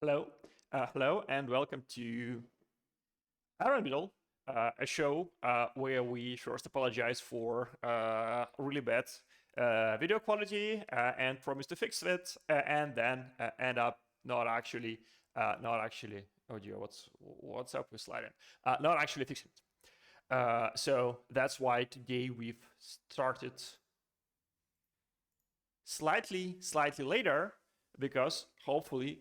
Hello, hello, and welcome to Middle, a show where we first apologize for really bad video quality and promise to fix it, and then end up not actually. Oh dear, what's up with sliding? Not actually fixing it. So that's why today we've started slightly later, because hopefully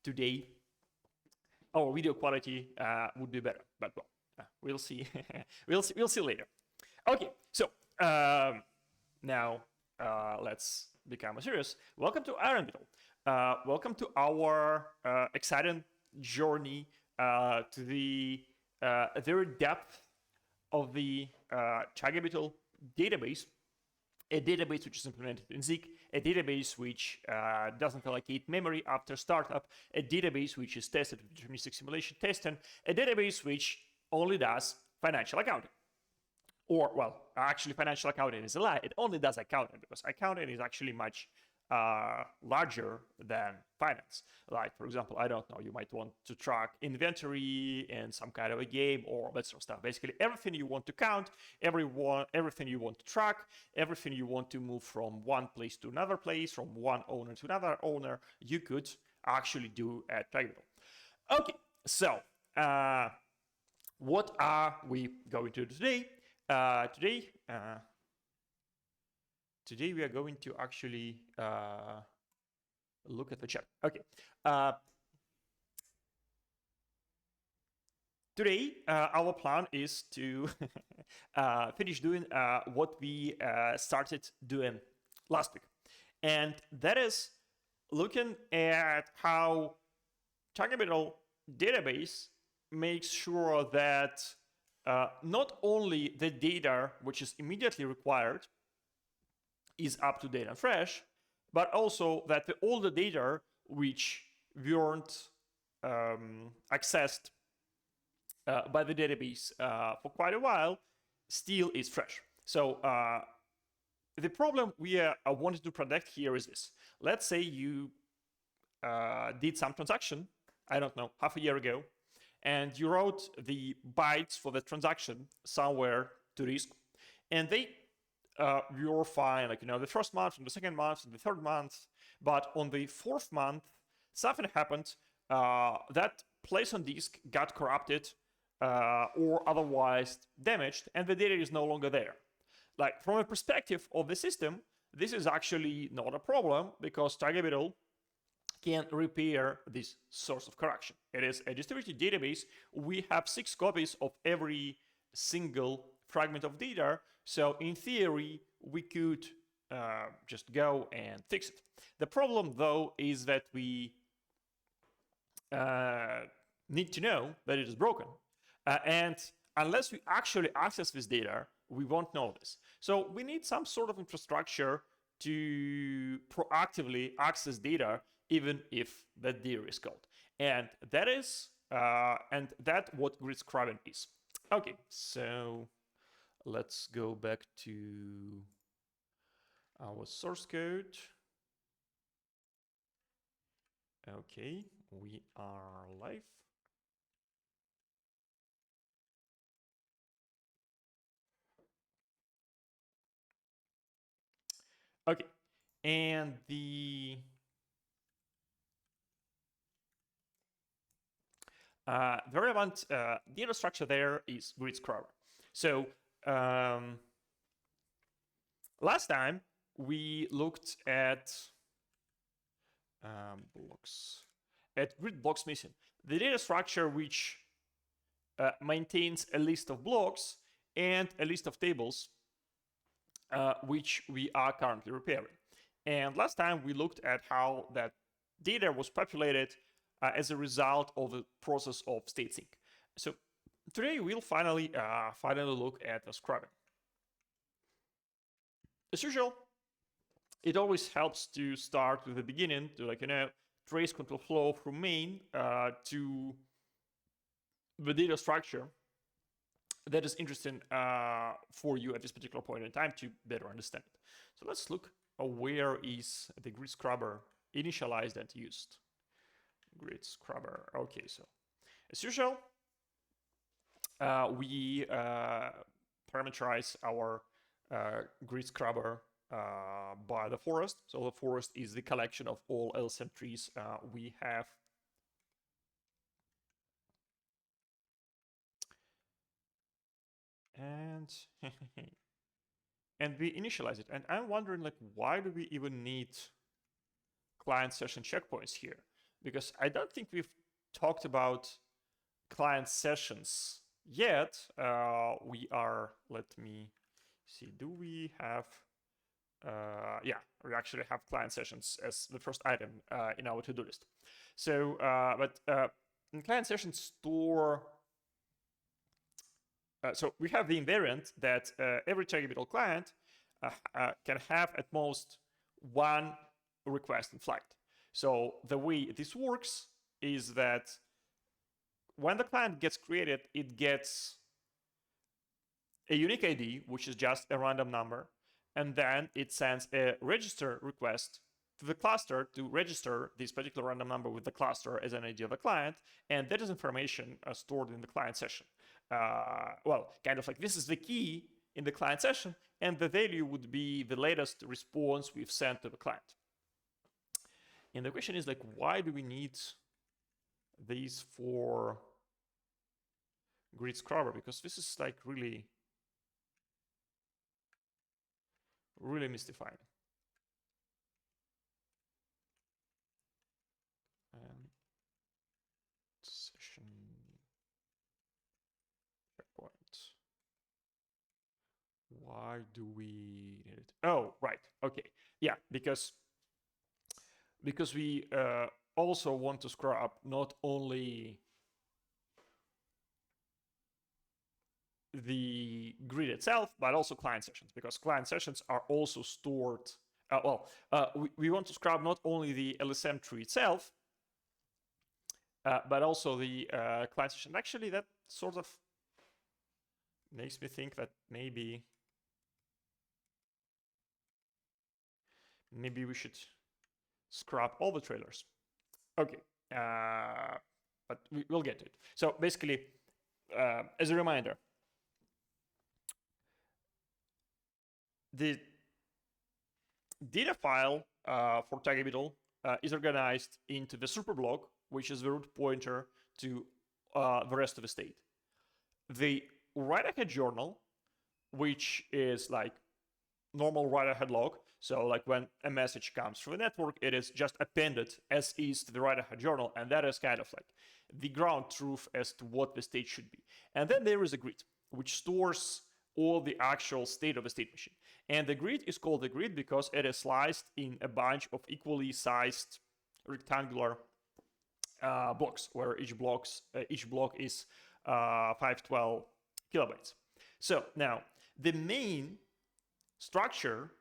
today our video quality would be better. But well, we'll see. we'll see later. Okay, so now let's become serious. Welcome to Ironville. Welcome to our exciting journey to the very depth of the Tagabital database. A database which is implemented in Zeek, a database which doesn't allocate memory after startup, a database which is tested with deterministic simulation testing, a database which only does financial accounting. Or, well, actually financial accounting is a lie. It only does accounting, because accounting is actually much larger than finance. Like, for example, I don't know, you might want to track inventory in some kind of a game or that sort of stuff. Basically, everything you want to count, everything you want to track, everything you want to move from one place to another place, from one owner to another owner, you could actually do at Tagabital. Okay, so what are we going to do today? Today we are going to actually look at the chat. Okay. Today, our plan is to finish doing what we started doing last week. And that is looking at how Tagabital database makes sure that not only the data which is immediately required is up to date and fresh, but also that all the data which weren't accessed by the database for quite a while still is fresh. So the problem we wanted to predict here is this. Let's say you did some transaction, I don't know, half a year ago, and you wrote the bytes for the transaction somewhere to disk, and they you're fine, like, the first month, and the second month, and the third month, but on the fourth month, something happened, that place on disk got corrupted or otherwise damaged, and the data is no longer there. Like, from a perspective of the system, this is actually not a problem, because Tagabital can repair this source of correction. It is a distributed database. We have 6 copies of every single fragment of data. So in theory, we could just go and fix it. The problem, though, is that we need to know that it is broken. And unless we actually access this data, we won't know this. So we need some sort of infrastructure to proactively access data, even if that data is cold. And that is, what grid scrubbing is. Okay, so let's go back to our source code. Okay, we are live. Okay, and the relevant data structure there is grid scrubber. So last time we looked at blocks, at grid blocks missing, the data structure which maintains a list of blocks and a list of tables which we are currently repairing. And last time we looked at how that data was populated as a result of the process of state sync. So today we'll finally look at the scrubbing. As usual, it always helps to start with the beginning, to trace control flow from main to the data structure that is interesting for you at this particular point in time to better understand it. So let's look where is the grid scrubber initialized and used. Grid scrubber. Okay, so as usual, we parameterize our grid scrubber by the forest. So the forest is the collection of all LSM trees we have. And and we initialize it. And I'm wondering, why do we even need client session checkpoints here? Because I don't think we've talked about client sessions yet. We let me see, do we have, yeah, we actually have client sessions as the first item in our to-do list. So, in client sessions store, so we have the invariant that every targetable client can have at most one request in flight. So the way this works is that when the client gets created, it gets a unique ID, which is just a random number, and then it sends a register request to the cluster to register this particular random number with the cluster as an ID of the client, and that is information stored in the client session. Well, kind of like this is the key in the client session, and the value would be the latest response we've sent to the client. And the question is, why do we need these for grid scrubber? Because this is really mystifying. Session checkpoint. Why do we need it? Oh, right. Okay. Yeah, because we also want to scrub not only the grid itself, but also client sessions, because client sessions are also stored. We want to scrub not only the LSM tree itself, but also the client session. Actually, that sort of makes me think that maybe we should scrub all the trailers. Okay, but we'll get to it. So basically, as a reminder, the data file for targetable is organized into the superblock, which is the root pointer to the rest of the state. The write-ahead journal, which is normal write-ahead log, So like when a message comes through the network, it is just appended as is to the write-ahead journal, and that is kind of like the ground truth as to what the state should be. And then there is a grid, which stores all the actual state of the state machine. And the grid is called the grid because it is sliced in a bunch of equally sized rectangular blocks, where each block is 512 kilobytes. So now the main structure,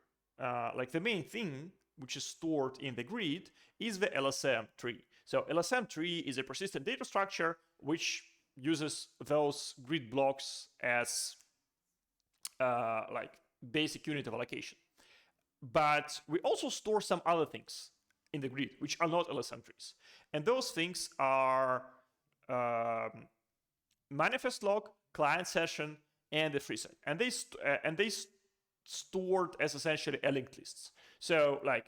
like the main thing which is stored in the grid, is the LSM tree. So LSM tree is a persistent data structure which uses those grid blocks as like basic unit of allocation. But we also store some other things in the grid which are not LSM trees, and those things are manifest log, client session, and the free set, and they stored as essentially a linked lists. So like,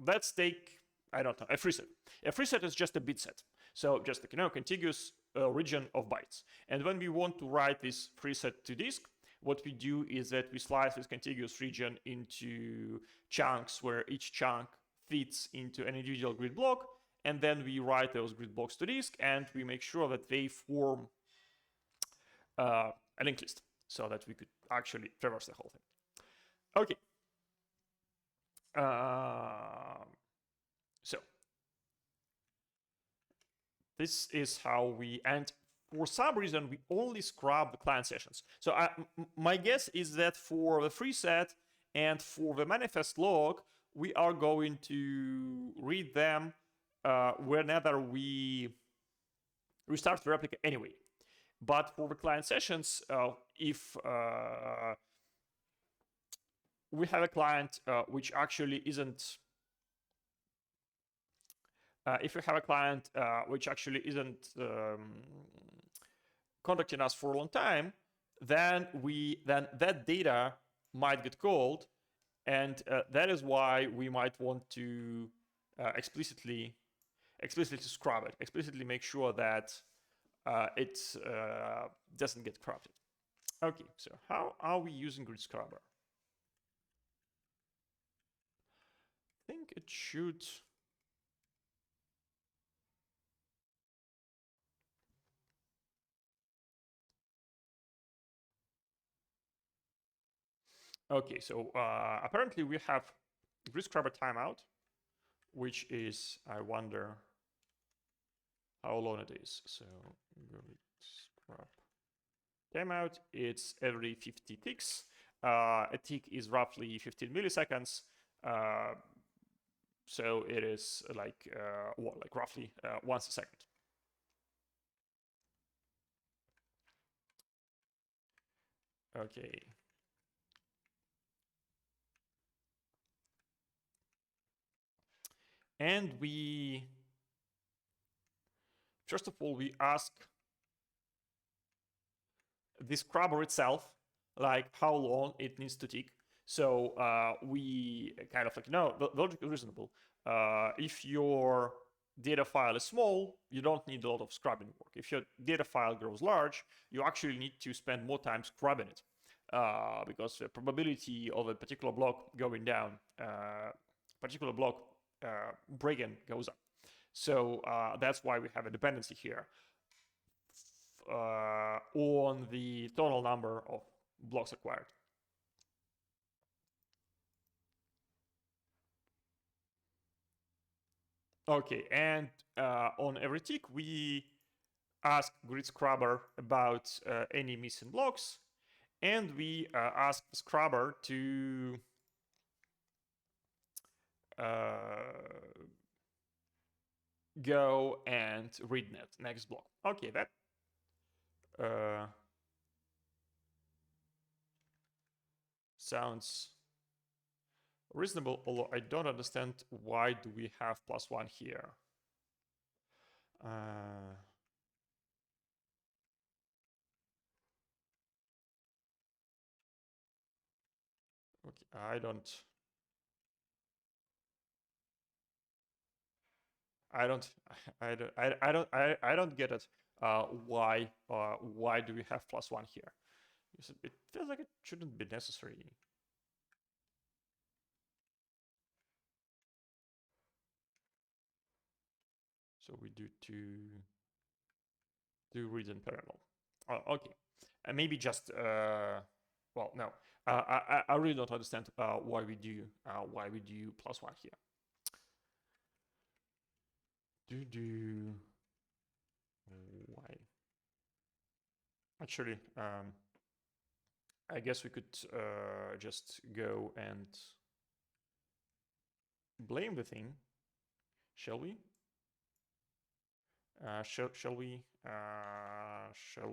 let's take, I don't know, a free set. A free set is just a bit set, so just like, contiguous region of bytes. And when we want to write this free set to disk, what we do is that we slice this contiguous region into chunks where each chunk fits into an individual grid block, and then we write those grid blocks to disk, and we make sure that they form a linked list so that we could actually traverse the whole thing. Okay. So this is how we, and for some reason, we only scrub the client sessions. So my guess is that for the free set and for the manifest log, we are going to read them whenever we restart the replica anyway. But for the client sessions, if we have a client which actually isn't, if we have a client which actually isn't contacting us for a long time, then that data might get called, and that is why we might want to explicitly scrub it, explicitly make sure that it doesn't get corrupted. Okay, so how are we using grid scrubber? I think it should. Okay, so apparently we have grid scrubber timeout, which is, I wonder how long it is. So grid scrub timeout, it's every 50 ticks. A tick is roughly 15 milliseconds. So it is like roughly once a second. Okay. And we, first of all, we ask the scrubber itself, like how long it needs to tick. So we kind of like, no, the logic is reasonable. If your data file is small, you don't need a lot of scrubbing work. If your data file grows large, you actually need to spend more time scrubbing it because the probability of a particular block going down, particular block break-in goes up. So that's why we have a dependency here on the total number of blocks acquired. Okay, and on every tick, we ask grid scrubber about any missing blocks, and we ask the scrubber to go and read next block. Okay, that sounds reasonable, although I don't understand why do we have +1 here. Okay, I don't get it. Why do we have +1 here? It feels like it shouldn't be necessary. So we do two reads in parallel. Okay, and maybe just well, no, I really don't understand why we do +1 here. Why? Actually, I guess we could just go and blame the thing, shall we? Shall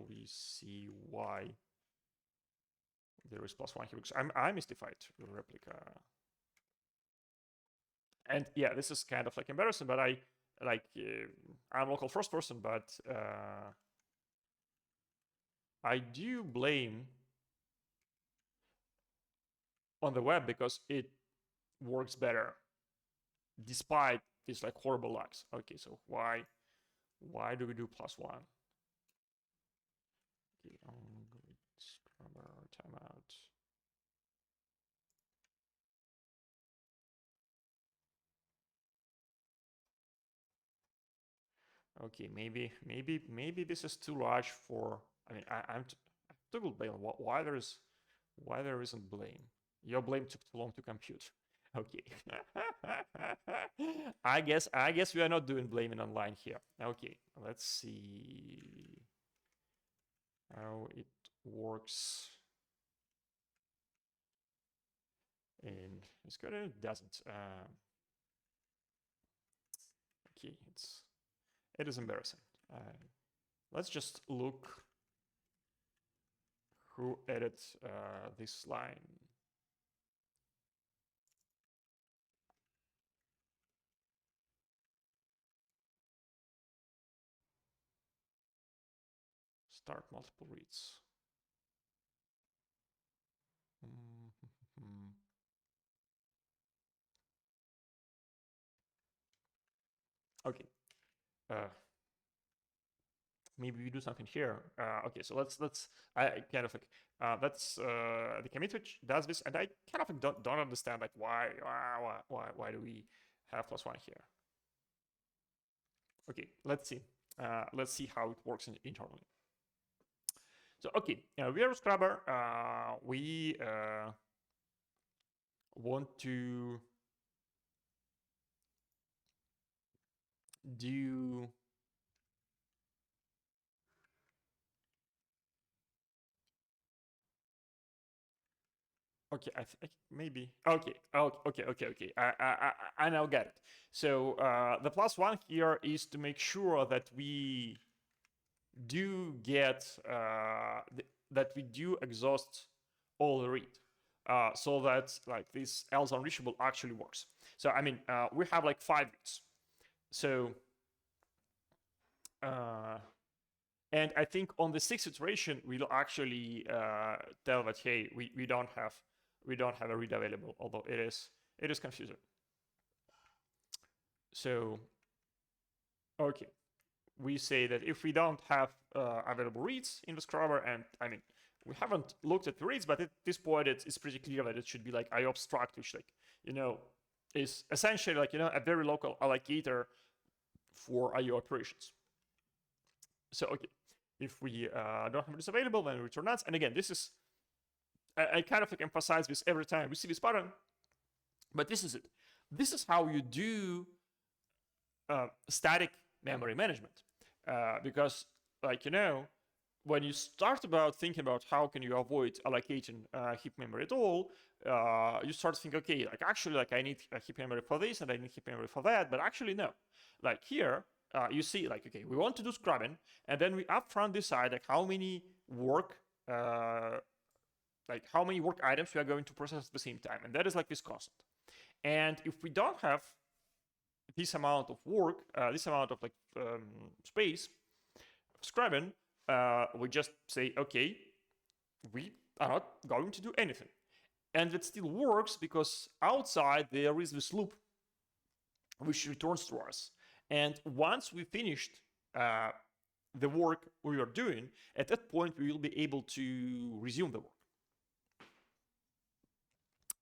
we see why there is +1 here? Because I'm mystified replica. And yeah, this is kind of like embarrassing, but I'm local first person, but I do blame on the web because it works better despite these like horrible lags. Okay, so why do we do +1? Okay, scrubber timeout. Okay, maybe this is too large for. I mean, I'm toggle blame. Why there isn't blame? Your blame took too long to compute. Okay. I guess we are not doing blaming online here. Okay, let's see how it works. And it's good and it doesn't. Okay, it is embarrassing. Let's just look who added this line. Start multiple reads. Okay. Maybe we do something here. Okay, so let's I kind of like that's the commit which does this, and I kind of don't understand like why do we have +1 here? Okay, let's see how it works internally. So okay, we are a scrubber. We want to do okay. I think maybe okay. Okay. I now get it. So the +1 here is to make sure that we do get that we do exhaust all the read, so that like this else unreachable actually works. So I mean, we have like 5 reads. So and I think on the 6th iteration we'll actually tell that hey, we don't have a read available, although it is confusing. So okay, we say that if we don't have available reads in the scrubber, and I mean, we haven't looked at the reads, but at this point it's pretty clear that it should be like IO abstract, which like, is essentially like, a very local allocator for IO operations. So okay, if we don't have this available, then we return nuts. And again, this is, I kind of like emphasize this every time we see this pattern, but this is it. This is how you do static memory management. Because like, when you start about thinking about how can you avoid allocating heap memory at all, you start to think, okay, like actually, like I need a heap memory for this and I need heap memory for that, but actually no. Like here, you see, like, okay, we want to do scrubbing, and then we upfront decide like how many work items we are going to process at the same time, and that is like this constant. And if we don't have this amount of work, this amount of like space scrubbing, we just say, okay, we are not going to do anything. And it still works because outside there is this loop which returns to us. And once we finished the work we are doing, at that point we will be able to resume the work.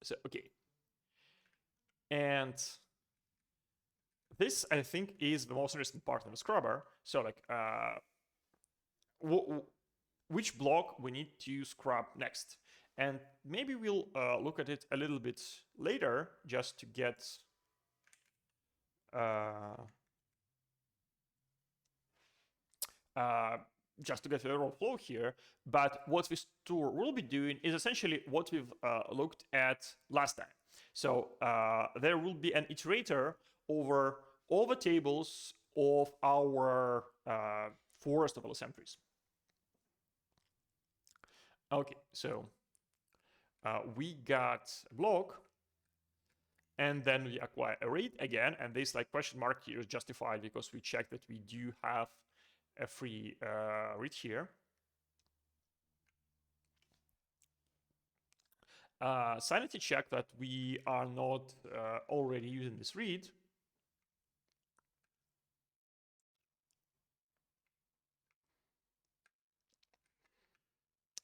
So, okay. And this, I think, is the most interesting part of the scrubber. So like, which block we need to scrub next. And maybe we'll look at it a little bit later just to get the overall flow here. But what this tour will be doing is essentially what we've looked at last time. So there will be an iterator over all the tables of our forest of LSM trees. Okay, so we got a block, and then we acquire a read again, and this like question mark here is justified because we check that we do have a free read here. Sanity check that we are not already using this read.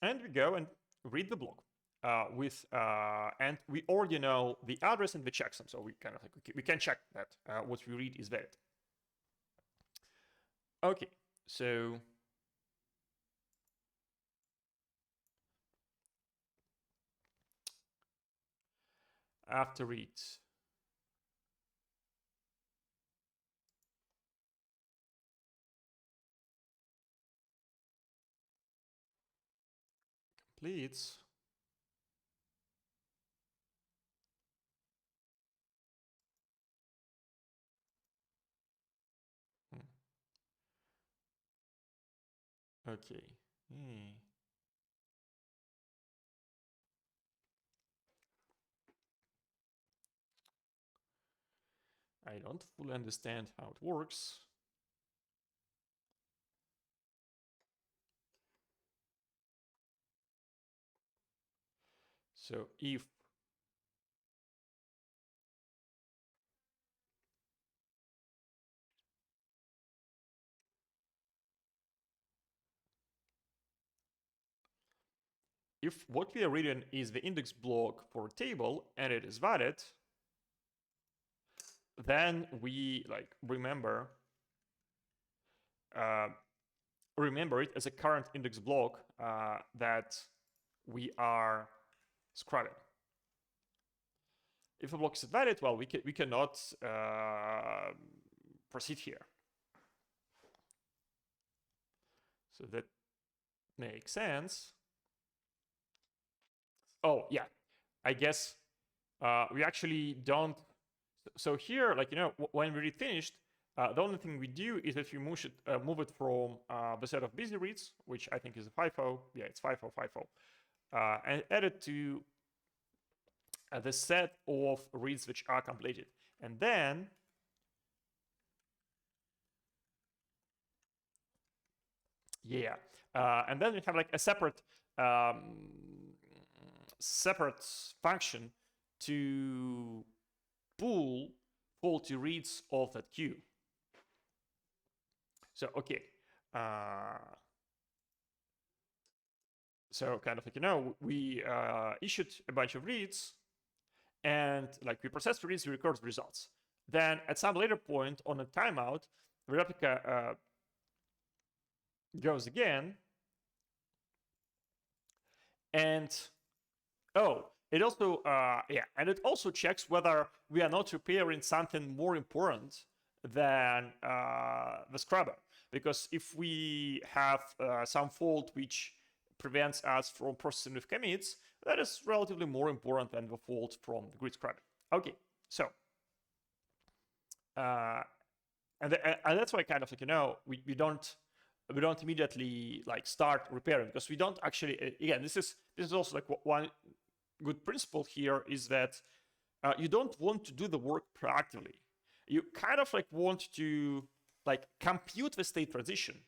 And we go and read the block and we already know the address and the checksum, so we kind of like we can check that what we read is valid. Okay, so after read, completes, okay. I don't fully understand how it works. So if what we are reading is the index block for a table and it is valid, then we like remember it as a current index block that we are scrubbing. If a block is valid, well, we cannot proceed here. So that makes sense. Oh yeah, I guess we actually don't. So here, like, you know, when we read finished, the only thing we do is that we move it from the set of busy reads, which I think is a FIFO. Yeah, it's FIFO, FIFO. And add it to the set of reads which are completed. And then and then we have like a separate function to pull faulty reads of that queue. So okay, so kind of like, you know, we issued a bunch of reads, and like we process the reads, we record the results. Then at some later point on a timeout, the replica goes again, and it also and it also checks whether we are not repairing something more important than the scrubber. Because if we have some fault which prevents us from processing with commits, that is relatively more important than the fault from the grid scrubber. Okay, so and that's why kind of like, you know, we don't immediately like start repairing, because we don't actually again, this is also like one good principle here is that you don't want to do the work proactively. You kind of like want to like compute the state transition,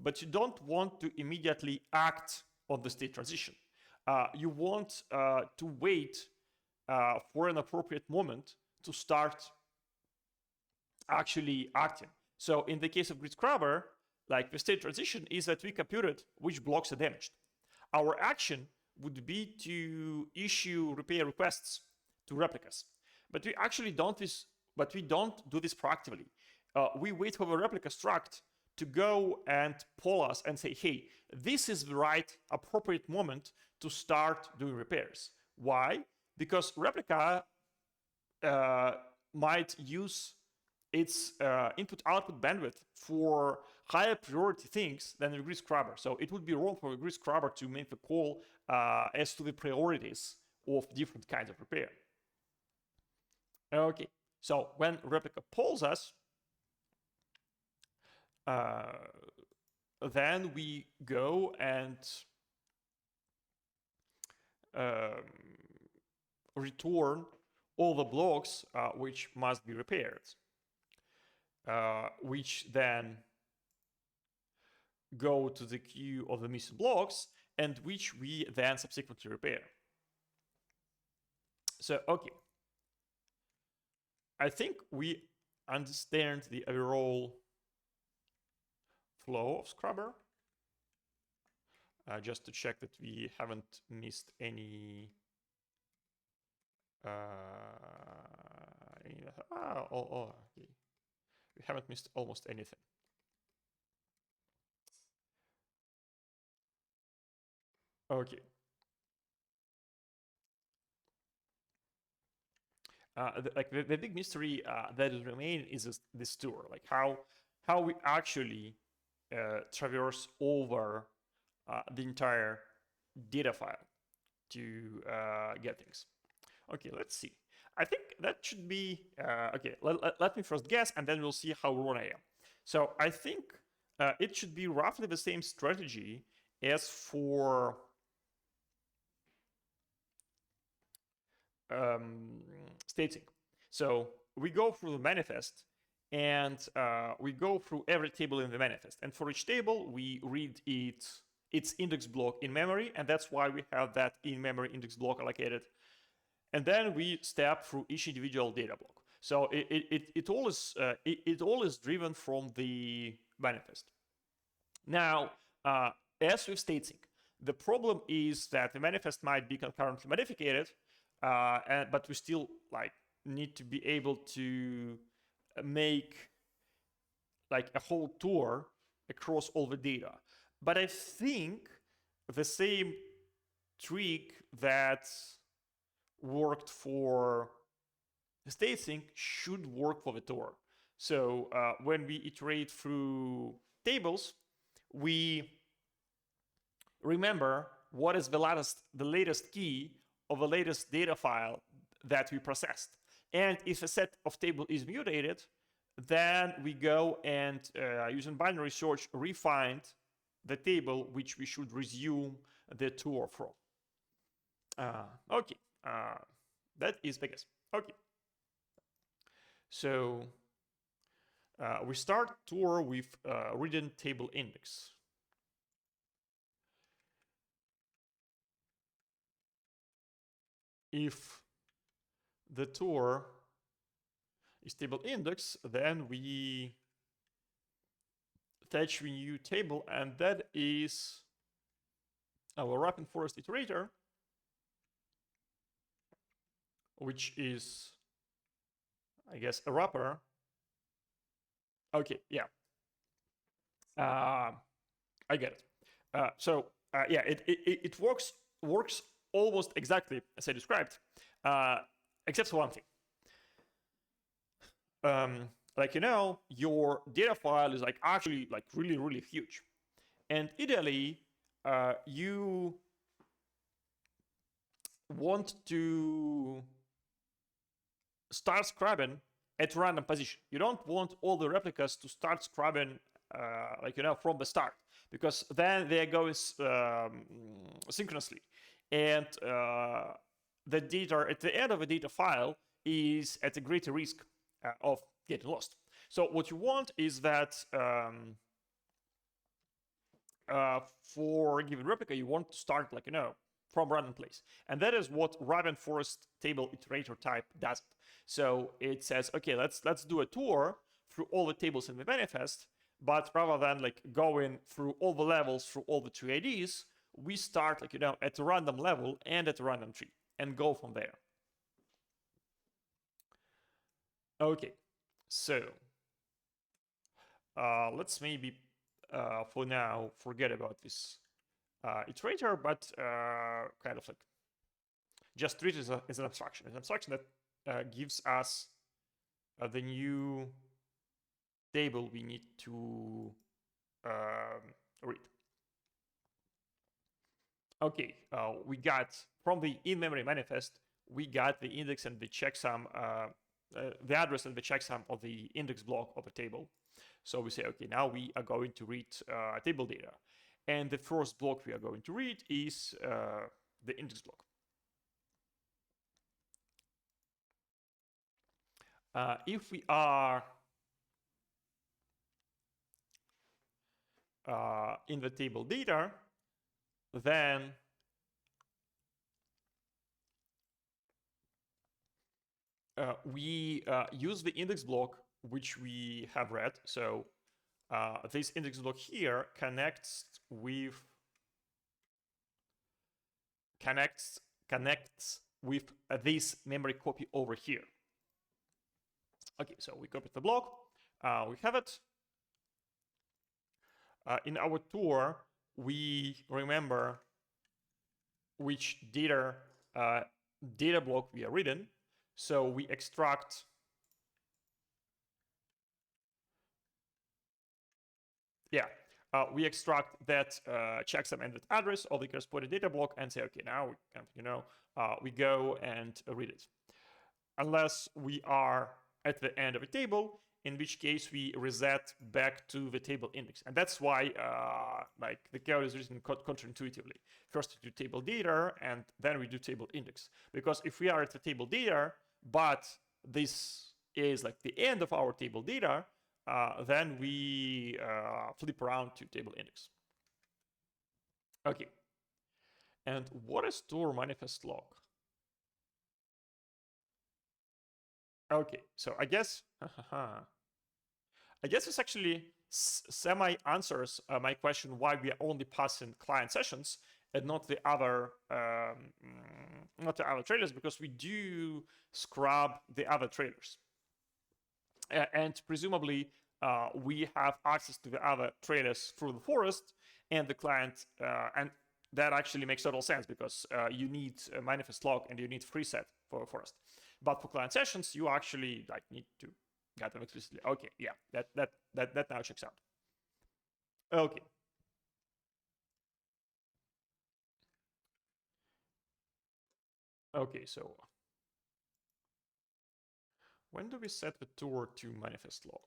but you don't want to immediately act on the state transition. You want to wait for an appropriate moment to start actually acting. So in the case of grid scrubber, like the state transition is that we computed which blocks are damaged. Our action would be to issue repair requests to replicas, but we actually don't this but we don't do this proactively. We wait for the replica struct to go and poll us and say, hey, this is the right appropriate moment to start doing repairs. Why? Because replica might use its input-output bandwidth for higher priority things than the degree scrubber. So it would be wrong for the degree scrubber to make the call as to the priorities of different kinds of repair. Okay, so when replica polls us, then we go and return all the blocks which must be repaired, which then go to the queue of the missing blocks and which we then subsequently repair. So, okay. I think we understand the overall flow of Scrubber. Just to check that we haven't missed any okay. We haven't missed almost anything. Okay. The big mystery that will remain is this tour, like how we actually traverse over the entire data file to get things. Okay, let's see. I think that should be okay. Let me first guess, and then we'll see how wrong I am. So I think it should be roughly the same strategy as for state sync. So we go through the manifest and we go through every table in the manifest. And for each table, we read its index block in memory, and that's why we have that in-memory index block allocated. And then we step through each individual data block. So it all is driven from the manifest. Now, as with state sync, the problem is that the manifest might be concurrently modified, but we still need to be able to make a whole tour across all the data. But I think the same trick that worked for state sync should work for the tour. So when we iterate through tables, we remember what is the latest key of the latest data file that we processed. And if a set of table is mutated, then we go and using binary search refind the table which we should resume the tour from. Okay, that is the guess. Okay, so we start tour with reading table index. If the tour is table index, then we fetch a new table, and that is our wrapping forest iterator, which is, I guess, a wrapper. Okay, yeah. I get it. So yeah, it works almost exactly as I described, except for one thing. Your data file is actually really, really huge. And ideally, you want to start scrubbing at random position. You don't want all the replicas to start scrubbing from the start, because then they're going synchronously. And the data at the end of a data file is at a greater risk of getting lost. So what you want is that for a given replica, you want to start from random place. And that is what wrapping forest table iterator type does. So it says, okay, let's do a tour through all the tables in the manifest, but rather than going through all the levels through all the tree IDs, we start at a random level and at a random tree and go from there. Okay, so let's maybe for now forget about this iterator, but kind of like just treat it as an abstraction. An abstraction that gives us the new table we need to read. Okay, we got from the in-memory manifest, we got the index and the checksum, the address and the checksum of the index block of a table. So we say, okay, now we are going to read table data. And the first block we are going to read is the index block. If we are in the table data, then we use the index block which we have read. So this index block here connects with this memory copy over here. Okay, so we copied the block. We have it. In our tour, we remember which data block we are reading. So we extract we extract that checksum and that address of the corresponding data block and say, okay, now we go and read it. Unless we are at the end of a table, in which case we reset back to the table index. And that's why like the code is written counterintuitively. First we do table data and then we do table index. Because if we are at the table data, but this is like the end of our table data, then we flip around to table index. Okay. And what is store manifest log? Okay, so I guess this actually semi answers my question why we are only passing client sessions and not the other trailers, because we do scrub the other trailers. And presumably we have access to the other trailers through the forest and the client, and that actually makes total sense because you need a manifest log and you need free set for a forest. But for client sessions, you actually like need to get them explicitly. Okay, yeah, that now checks out. Okay. Okay, so when do we set the tour to manifest log?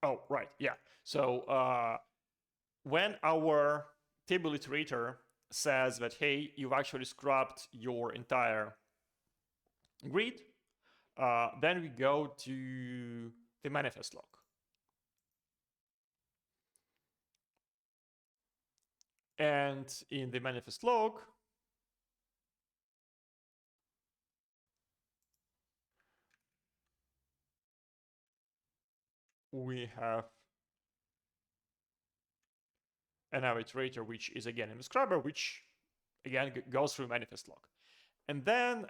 Oh, right, yeah. So when our table iterator says that, hey, you've actually scrubbed your entire grid, then we go to the manifest log. And in the manifest log, we have another iterator, which is again in the scrubber, which again goes through manifest log. And then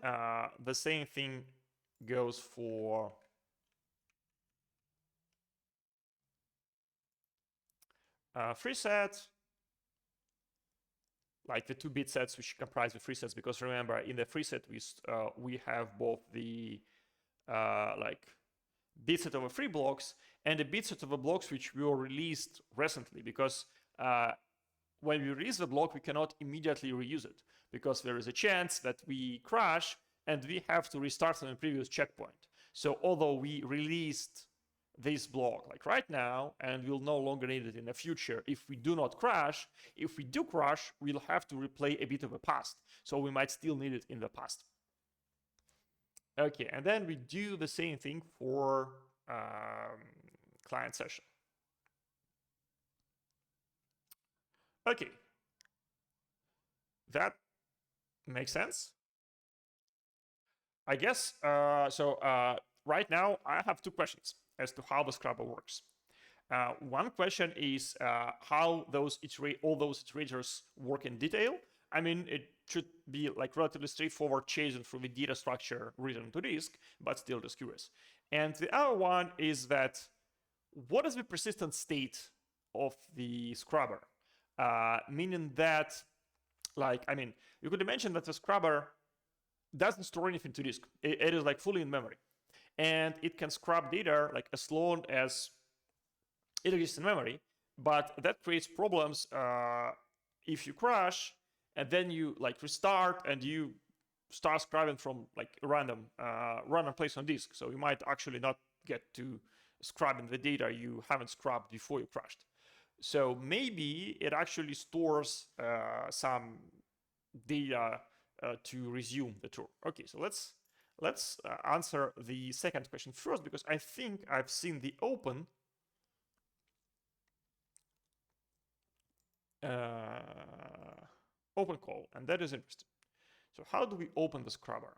the same thing goes for free set, like the 2-bit sets which comprise the free sets, because remember in the free set we have both the like bit set of the free blocks and the bit set of the blocks which were released recently, because when we release the block we cannot immediately reuse it because there is a chance that we crash and we have to restart on a previous checkpoint. So although we released this block like right now and we'll no longer need it in the future if we do not crash, if we do crash we'll have to replay a bit of a past, so we might still need it in the past. Okay, and then we do the same thing for client session. Okay, that makes sense, I guess. So right now I have two questions as to how the scrubber works. One question is how all those iterators work in detail. I mean, it should be like relatively straightforward chasing through the data structure written to disk, but still just curious. And the other one is that what is the persistent state of the scrubber? Meaning that, like, I mean, you could imagine that the scrubber doesn't store anything to disk. It is like fully in memory. And it can scrub data like as long as it exists in memory, but that creates problems if you crash and then you like restart and you start scrubbing from like a random place on disk. So you might actually not get to scrubbing the data you haven't scrubbed before you crashed. So maybe it actually stores some data to resume the tour. Okay, so let's answer the second question first, because I think I've seen the open open call, and that is interesting. So how do we open the scrubber?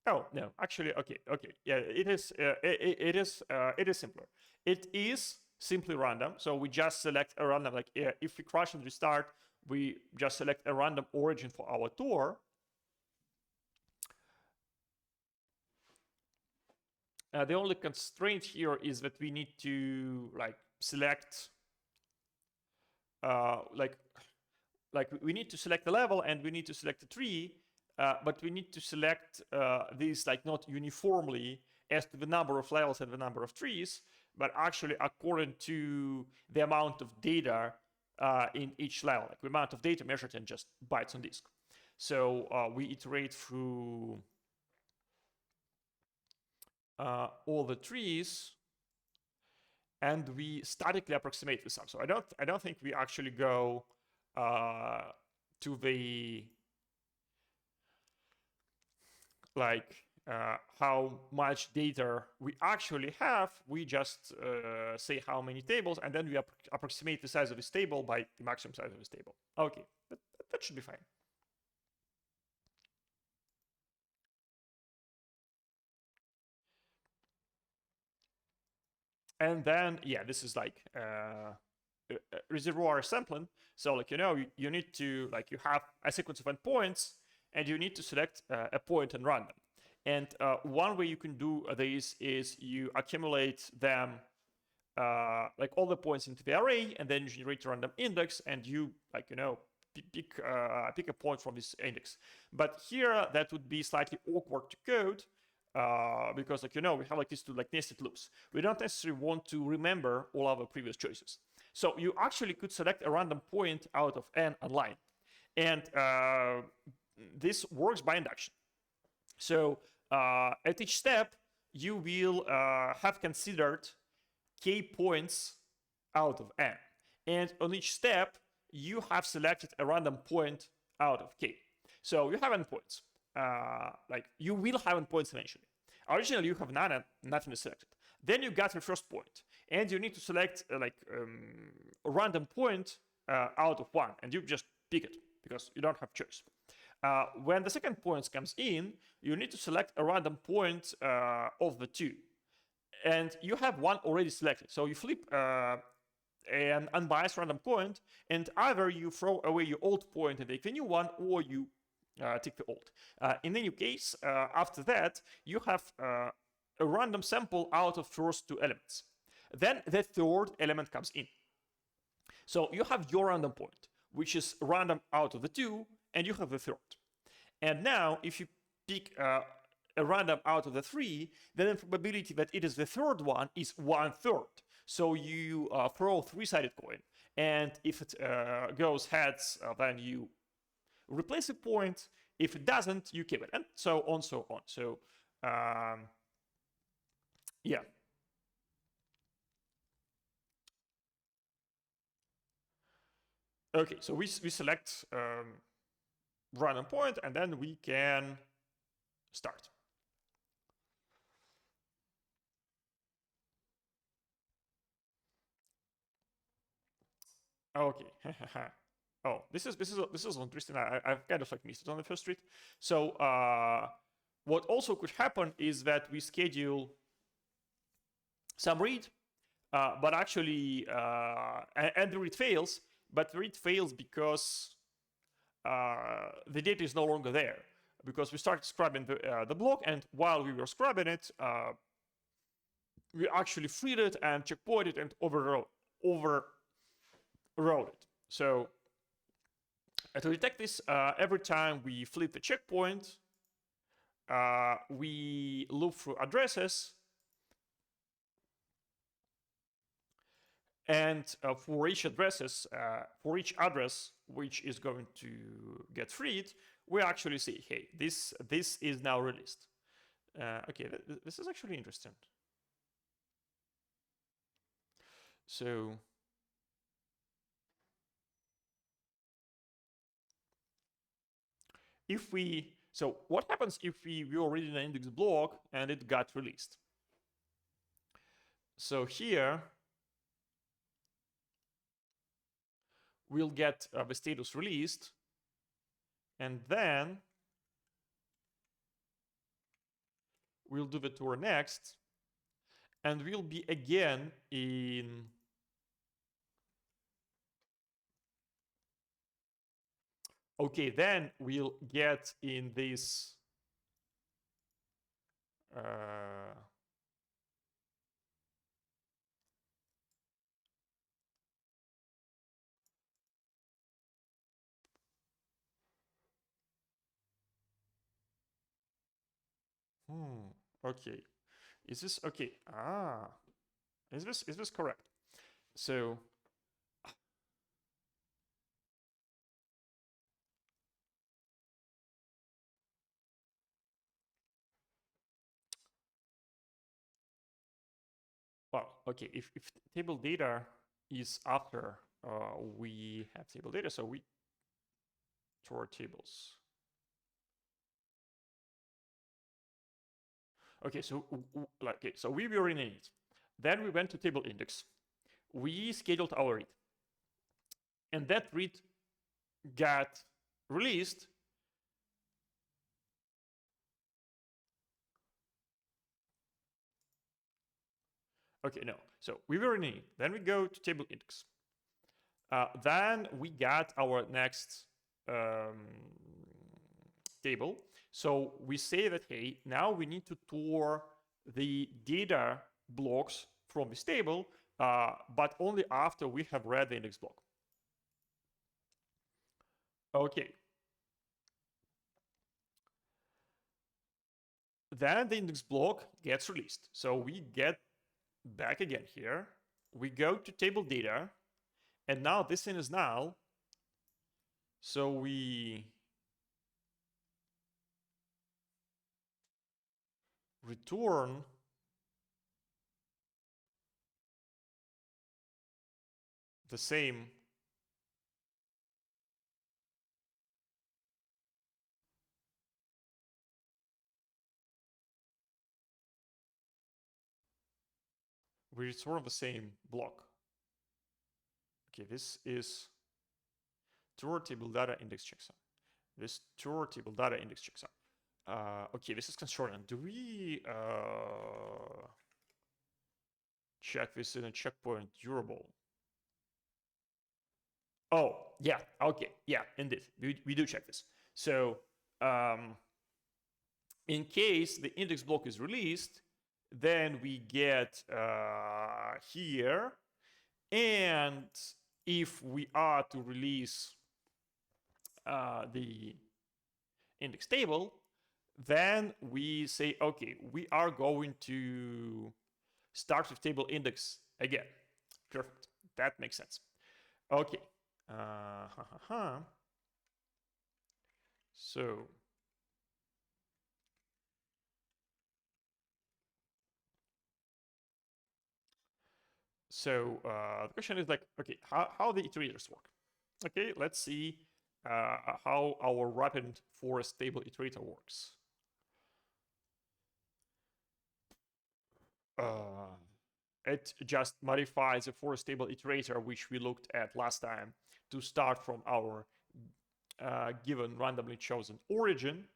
Oh no, actually, okay, yeah, it is simpler. It is simply random, so we just select a random, like if we crash and restart, we just select a random origin for our tour. The only constraint here is that we need to like select we need to select a level and we need to select a tree, but we need to select these like not uniformly as to the number of levels and the number of trees, but actually according to the amount of data in each level, like the amount of data measured in just bytes on disk. So we iterate through all the trees, and we statically approximate the sum. So I don't think we actually go to the like how much data we actually have. We just say how many tables, and then we approximate the size of this table by the maximum size of this table. Okay, that should be fine. And then, yeah, this is like reservoir sampling. So like, you need to, like, you have a sequence of endpoints and you need to select a point in random. And one way you can do this is you accumulate them, like all the points into the array, and then you generate a random index, and you, like, pick a point from this index. But here, that would be slightly awkward to code, because, like, we have like these two like nested loops. We don't necessarily want to remember all our previous choices. So you actually could select a random point out of n online. And this works by induction. So at each step, you will have considered k points out of n. And on each step, you have selected a random point out of k. So you have endpoints. Like, you will have endpoints eventually. Originally, you have none and nothing is selected. Then you got your first point, and you need to select a random point out of 1, and you just pick it because you don't have choice. When the second point comes in, you need to select a random point of the 2, and you have one already selected. So you flip an unbiased random point, and either you throw away your old point and take the new one, or you take the old. In any case, after that, you have a random sample out of first 2 elements. Then the third element comes in. So you have your random point, which is random out of the 2, and you have the third. And now, if you pick a random out of the 3, then the probability that it is the third one is 1/3. So you throw a 3-sided coin, and if it goes heads, then you replace a point. If it doesn't, you keep it, and so on, so on. So yeah. Okay, so we select random point, and then we can start. Okay. Oh, this is interesting. I've kind of like missed it on the first read. So what also could happen is that we schedule some read, but actually, and the read fails, but the read fails because the data is no longer there, because we started scrubbing the block, and while we were scrubbing it, we actually freed it and checkpointed and overrode it. So to detect this, every time we flip the checkpoint, we loop through addresses, and for each address which is going to get freed, we actually see, hey, this is now released. Okay, this is actually interesting. So so what happens if we were reading an index block and it got released? So here we'll get the status released, and then we'll do the tour next, and we'll be again in okay, then we'll get in this okay, is this okay? Is this correct? So well, okay, if table data is after we have table data, so we store tables. Okay, so okay, so we were in it. Then we went to table index. We scheduled our read, and that read got released. Okay, no. So we were in it. Then we go to table index. Then we got our next table. So we say that, hey, now we need to store the data blocks from this table, but only after we have read the index block. Okay. Then the index block gets released. So we get back again here. We go to table data, and now this thing is null. So we return the same we return the same block. Okay, this is tour table data index checksum. This tour table data index checksum. Okay, this is concerned. Do we check this in a checkpoint durable? Oh, yeah, okay, yeah, indeed, we do check this. So in case the index block is released, then we get here, and if we are to release the index table, then we say, okay, we are going to start with table index again. Perfect, that makes sense. Okay. So the question is like, okay, how the iterators work. Okay, let's see how our rapid forest table iterator works. It just modifies the forest table iterator, which we looked at last time, to start from our given randomly chosen origin.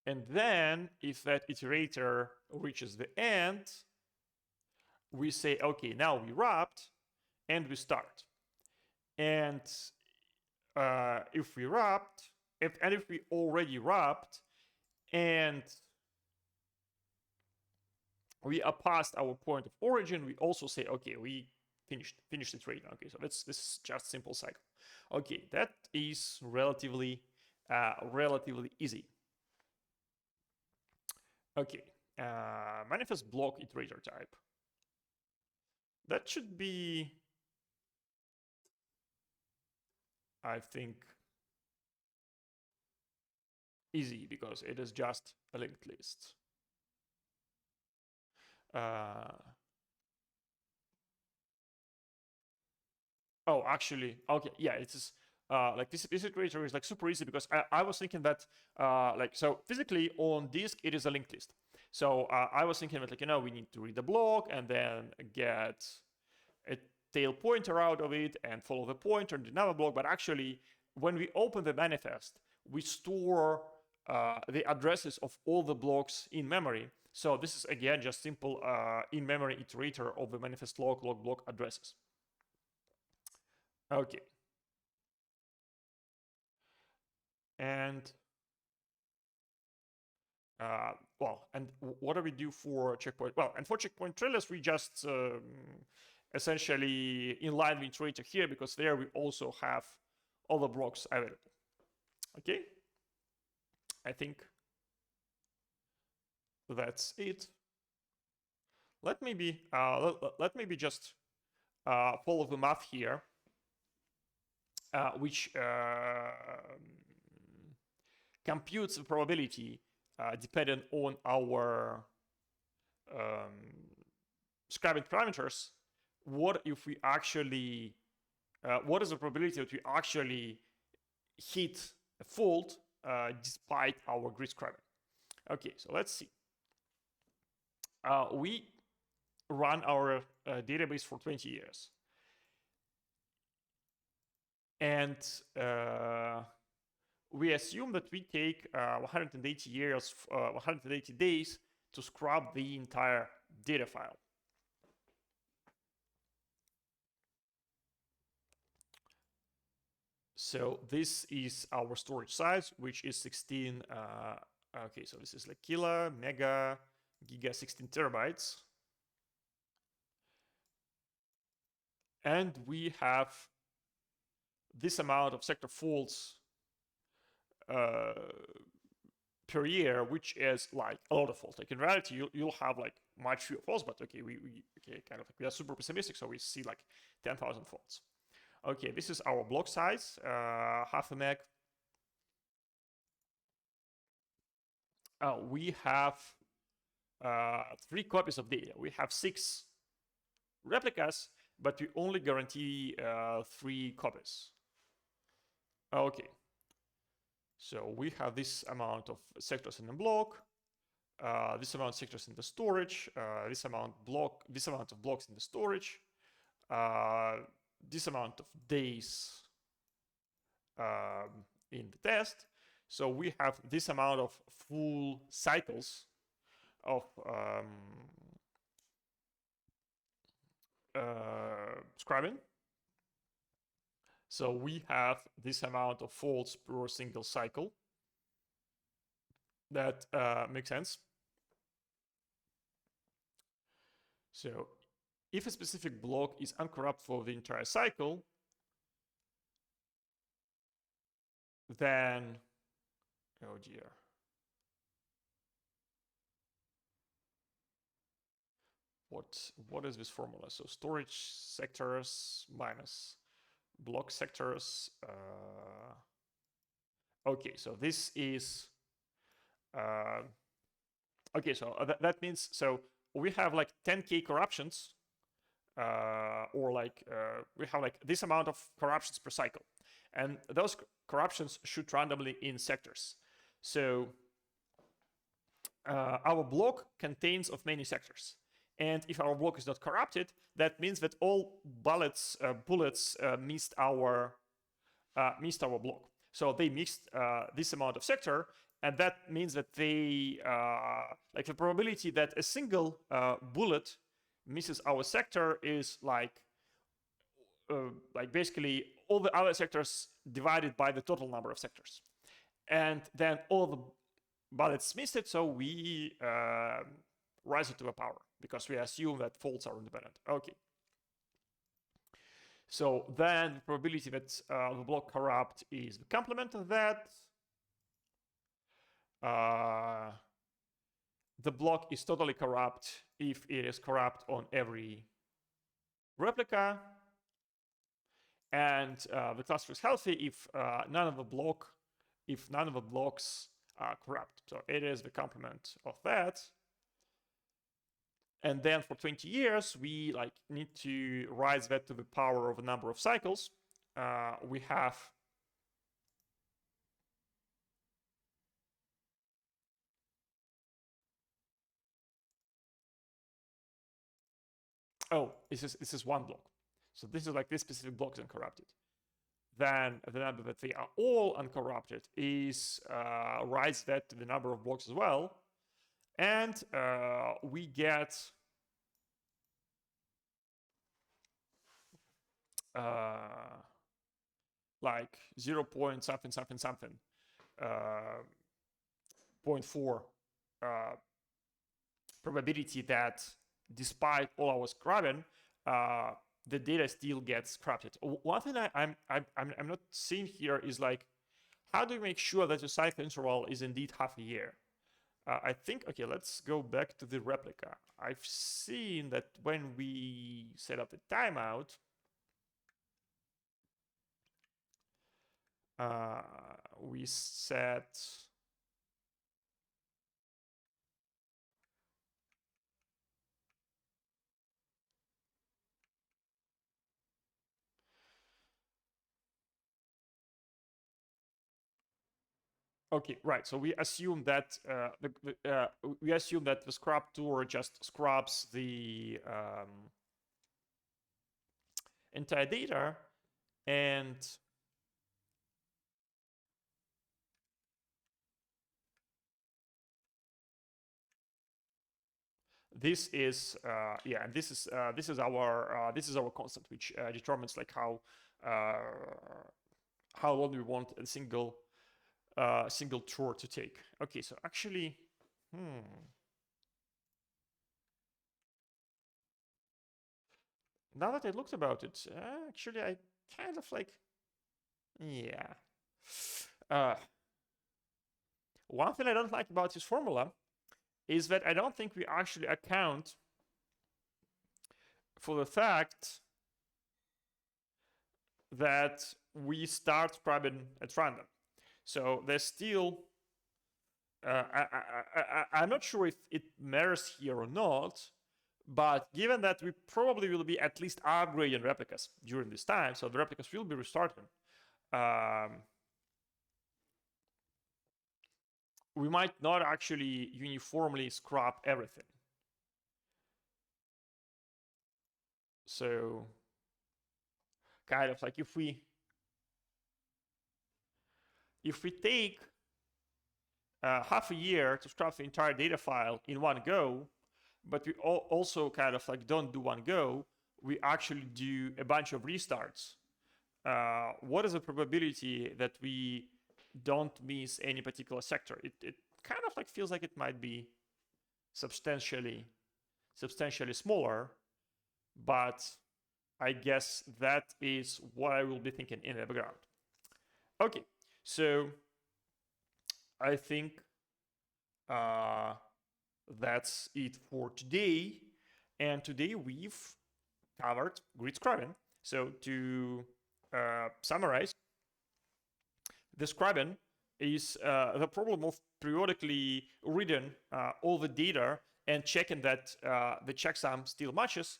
And then if that iterator reaches the end, we say, okay, now we wrapped and we start. And if we wrapped, if we already wrapped and we are past our point of origin, we also say, okay, we finished the trade. Okay, so this is just simple cycle. Okay, that is relatively easy. Okay, manifest block iterator type. That should be, I think, easy because it is just a linked list. Oh, actually, okay, yeah, it is. Like this iterator is like super easy because I was thinking that like, so physically on disk it is a linked list. So I was thinking that, like, we need to read the block and then get a tail pointer out of it and follow the pointer in another block. But actually, when we open the manifest, we store the addresses of all the blocks in memory. So this is again just simple in-memory iterator of the manifest log block addresses. Okay. And well, and what do we do for checkpoint? Well, and for checkpoint trailers, we just essentially inline the iterator here because there we also have all the blocks available. Okay, I think that's it. Let me be just follow the math here, which computes the probability dependent on our scribing parameters. What if we actually, what is the probability that we actually hit a fault despite our grid scribing? Okay, so let's see. We run our database for 20 years. And we assume that we take 180 days to scrub the entire data file. So this is our storage size, which is 16. Okay, so this is like kilo, mega, giga, 16 terabytes. And we have this amount of sector faults per year, which is like a lot of faults. Like in reality, you'll have like much fewer faults, but okay, we are super pessimistic, so we see like 10,000 faults. Okay, this is our block size, half a meg. We have 3 copies of data. We have 6 replicas, but we only guarantee 3 copies. Okay. So we have this amount of sectors in the block, this amount of sectors in the storage, this amount of blocks in the storage, this amount of days in the test. So we have this amount of full cycles of scribing. So we have this amount of faults per single cycle. That makes sense. So if a specific block is uncorrupt for the entire cycle, then, oh dear. What is this formula? So storage sectors minus block sectors. Okay, so this is okay, so that means, so we have like 10k corruptions, or like we have like this amount of corruptions per cycle, and those corruptions shoot randomly in sectors. So our block contains of many sectors, and if our block is not corrupted, that means that all bullets missed our block. So they missed this amount of sector, and that means that they like the probability that a single bullet misses our sector is like basically all the other sectors divided by the total number of sectors, and then all the bullets missed it, so we rise it to the power because we assume that faults are independent. Okay. So then the probability that the block corrupt is the complement of that. The block is totally corrupt if it is corrupt on every replica. And the cluster is healthy if none of the blocks are corrupt. So it is the complement of that. And then for 20 years, we like need to rise that to the power of a number of cycles. We have this is one block. So this is like this specific block is uncorrupted. Then the number that they are all uncorrupted is rise that to the number of blocks as well. And we get like 0 point something something something 0.4 probability that despite all our scrubbing, the data still gets corrupted. One thing I'm not seeing here is like, how do you make sure that your cycle interval is indeed half a year? I think, okay, let's go back to the replica. I've seen that when we set up the timeout, we set okay, right. So we assume that the scrub tour just scrubs the entire data, and this is and this is our constant, which determines like how long we want a single tour to take. Okay, so actually, now that I looked about it, actually I kind of like, yeah. One thing I don't like about this formula is that I don't think we actually account for the fact that we start scrubbing at random. So there's still, I'm not sure if it matters here or not, but given that we probably will be at least upgrading replicas during this time, so the replicas will be restarting, we might not actually uniformly scrub everything. So kind of like if we take half a year to scrub the entire data file in one go, but we also kind of like don't do one go, we actually do a bunch of restarts. What is the probability that we don't miss any particular sector? It kind of like feels like it might be substantially smaller, but I guess that is what I will be thinking in the background. Okay, so I think that's it for today. And today we've covered grid scrubbing. So to summarize, the scrubbing is the problem of periodically reading all the data and checking that the checksum still matches,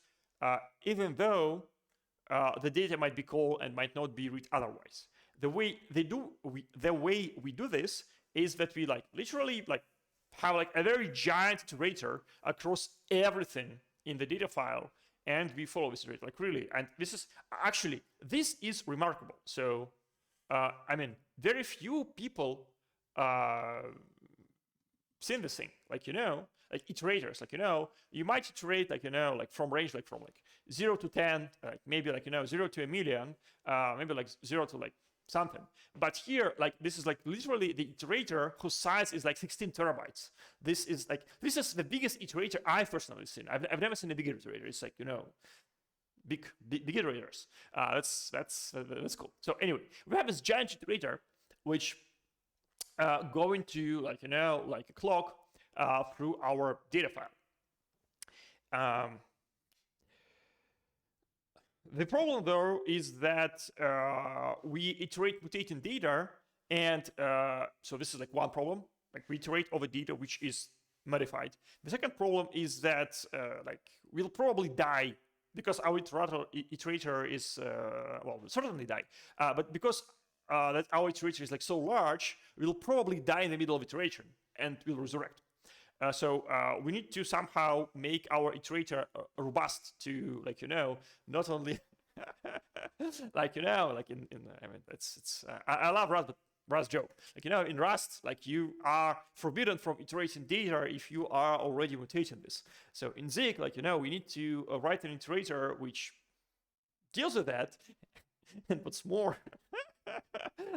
even though the data might be called and might not be read otherwise. The way we do this is that we like literally like have like a very giant iterator across everything in the data file, and we follow this iterator like really. And this is remarkable. So I mean, very few people seen this thing, like, like iterators, like, you might iterate, like, like from range, like from like 0 to 10, like maybe like, 0 to a million, maybe like 0 to like something. But here, like, this is like literally the iterator whose size is like 16 terabytes. This is the biggest iterator I've personally seen. I've never seen a bigger iterator. It's like, big iterators. That's cool. So anyway, we have this giant iterator which going to, like, like a clock through our data file. The problem, though, is that we iterate mutating data, and so this is like one problem. Like, we iterate over data which is modified. The second problem is that like, we'll probably die because our iterator is well, certainly die, but because that our iterator is like so large, we'll probably die in the middle of iteration and will resurrect. So we need to somehow make our iterator robust to, like, not only like, like in I mean, it's I love Rust, but Rust joke, like, in Rust, like, you are forbidden from iterating data if you are already mutating this. So in Zig, like, we need to write an iterator which deals with that. And what's more,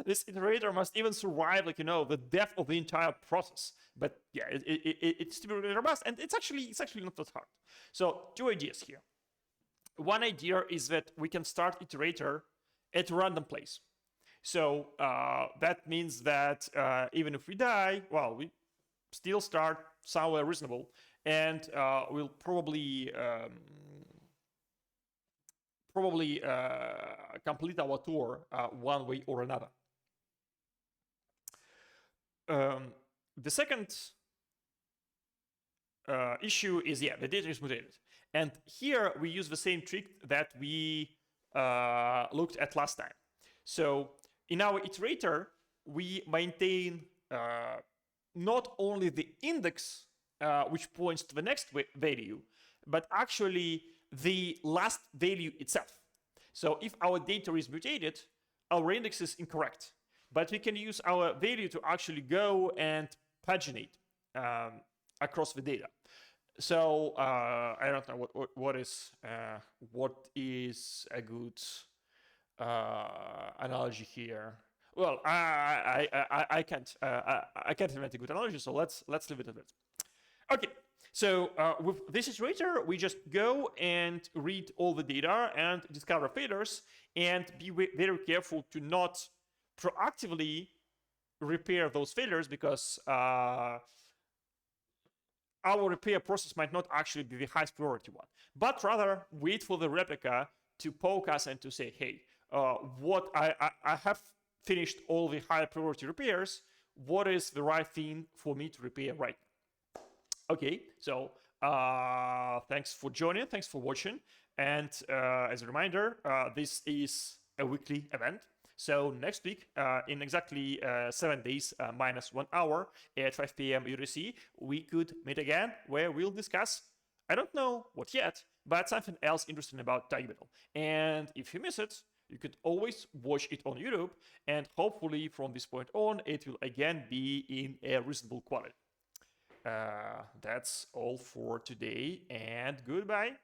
this iterator must even survive, like, the death of the entire process. But yeah, it's to be really robust, and it's actually not that hard. So 2 ideas here. One idea is that we can start iterator at a random place. So that means that even if we die, well, we still start somewhere reasonable, and we'll probably complete our tour one way or another. The second issue is, yeah, the data is mutated. And here we use the same trick that we looked at last time. So in our iterator, we maintain not only the index, which points to the next value, but actually the last value itself. So if our data is mutated, our index is incorrect, but we can use our value to actually go and paginate across the data. So I don't know what is a good analogy here. Well, I can't invent a good analogy, so let's leave it at that. Okay. So with this iterator, we just go and read all the data and discover failures, and be very careful to not proactively repair those failures, because our repair process might not actually be the highest priority one, but rather wait for the replica to poke us and to say, hey, what I have finished all the high priority repairs. What is the right thing for me to repair right now? Okay, so thanks for joining, thanks for watching, and as a reminder, this is a weekly event. So next week, in exactly 7 days minus 1 hour at 5 p.m. UTC, we could meet again, where we'll discuss, I don't know what yet, but something else interesting about TimeOut. And if you miss it, you could always watch it on YouTube, and hopefully from this point on, it will again be in a reasonable quality. That's all for today, and goodbye.